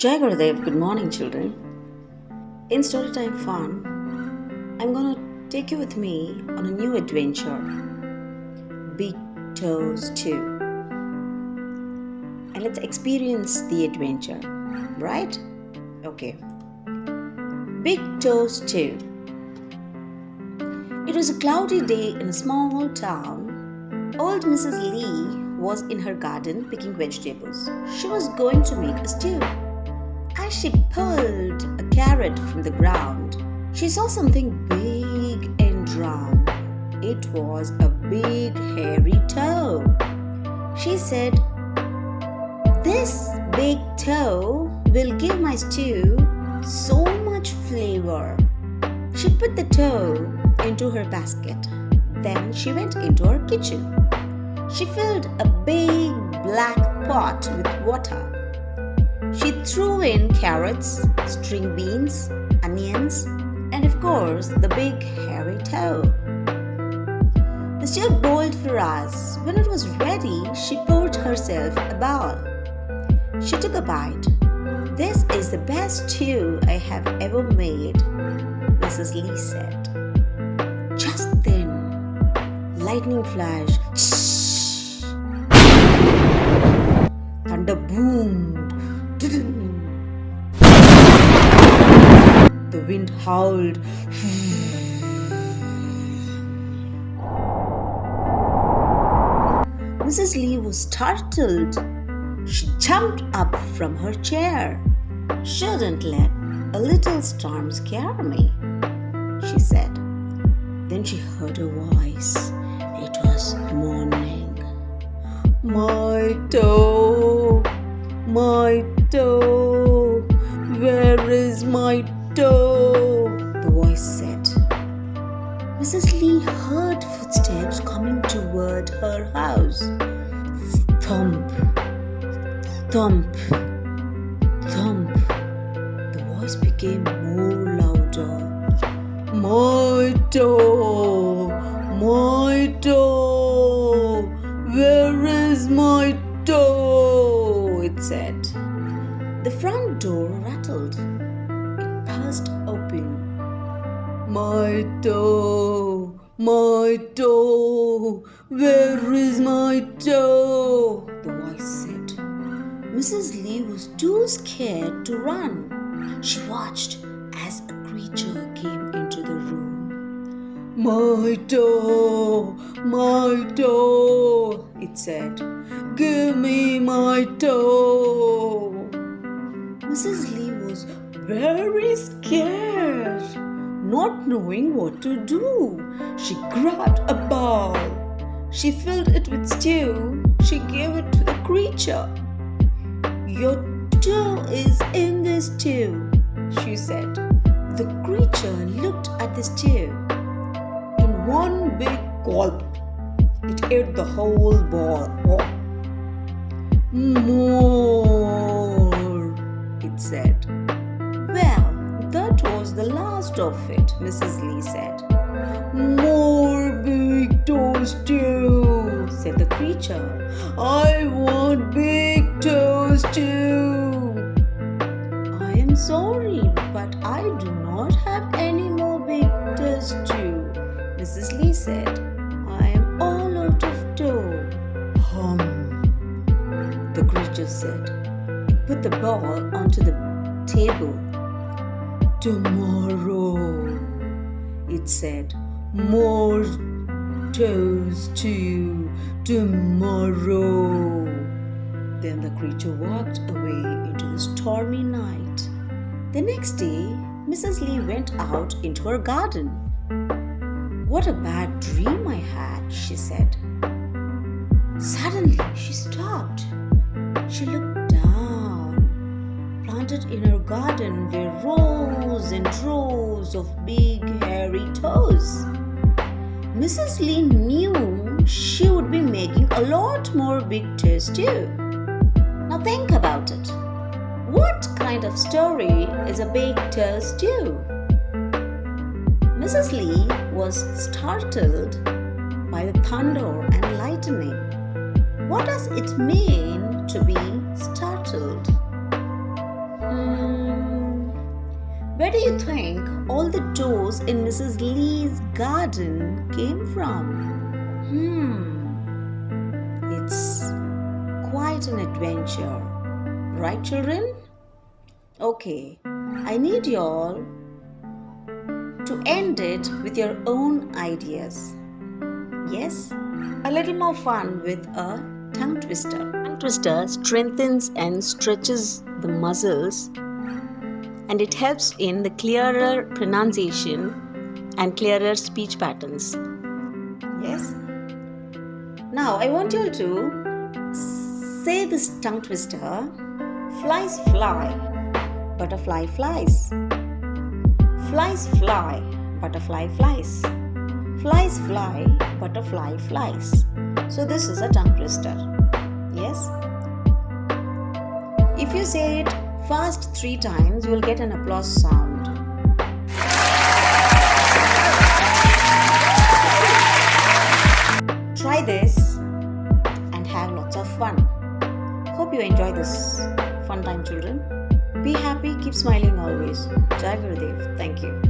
Jai Gurudev, good morning, children. In Storytime Fun, I'm gonna take you with me on a new adventure, Big Toes 2. And let's experience the adventure, right? Okay. Big Toes 2. It was a cloudy day in a small town. Old Mrs. Lee was in her garden picking vegetables. She was going to make a stew. As she pulled a carrot from the ground, she saw something big and round. It was a big hairy toe. She said, "This big toe will give my stew so much flavor." She put the toe into her basket. Then she went into her kitchen. She filled a big black pot with water. She threw in carrots, string beans, onions, and of course the big hairy toe. The stew boiled for hours. When it was ready, she poured herself a bowl. She took a bite. "This is the best stew I have ever made," Mrs. Lee said. Just then, lightning flash, thunder boomed. The wind howled. Mrs. Lee was startled. She jumped up from her chair. "Shouldn't let a little storm scare me," she said. Then she heard a voice. It was mourning. "My toe, my toe, where is my toe?" the voice said. Mrs. Lee heard footsteps coming toward her house. Thump, thump, thump. The voice became more louder. "My toe, my toe, where is my toe?" it said. The front door rattled. It burst open. "My toe, my toe, where is my toe?" the voice said. Mrs. Lee was too scared to run. She watched as a creature came into the room. "My toe, it said. "Give me my toe." Mrs. Lee was very scared. Not knowing what to do, she grabbed a bowl. She filled it with stew. She gave it to the creature. "Your toe is in this stew," she said. The creature looked at the stew. In one big gulp, it ate the whole bowl. "More," it said. "Well, that was the last of it," Mrs. Lee said. "More big toes too," said the creature. "I want big toes too." "I am sorry, but I do not have any more big toes too," Mrs. Lee said. "I am all out of toe." "Hum," the creature said. It put the ball onto the table. "Tomorrow," it said. "More toes too, tomorrow." Then the creature walked away into the stormy night. The next day, Mrs. Lee went out into her garden. "What a bad dream I had," she said. Suddenly, she stopped. She looked down. Planted in her garden were rows and rows of big hairy toes. Mrs. Lee knew she would be making a lot more big toes too. Now think about it. What kind of story is a big toe stew? Mrs. Lee was startled by the thunder and lightning. What does it mean to be startled? Hmm, where do you think all the toes in Mrs. Lee's garden came from? It's quite an adventure, right, children? Okay, I need you all to end it with your own ideas. Yes, a little more fun with a tongue twister. Tongue twister strengthens and stretches the muscles, and it helps in the clearer pronunciation and clearer speech patterns. Yes? Now I want you all to say this tongue twister. Flies fly, butterfly flies. Flies fly, butterfly flies. Flies fly, butterfly flies. So this is a tongue twister. Yes? If you say it fast 3 times, you will get an applause sound. Try this and have lots of fun. Hope you enjoy this fun time, children. Be happy, keep smiling always. Jai Gurudev. Thank you.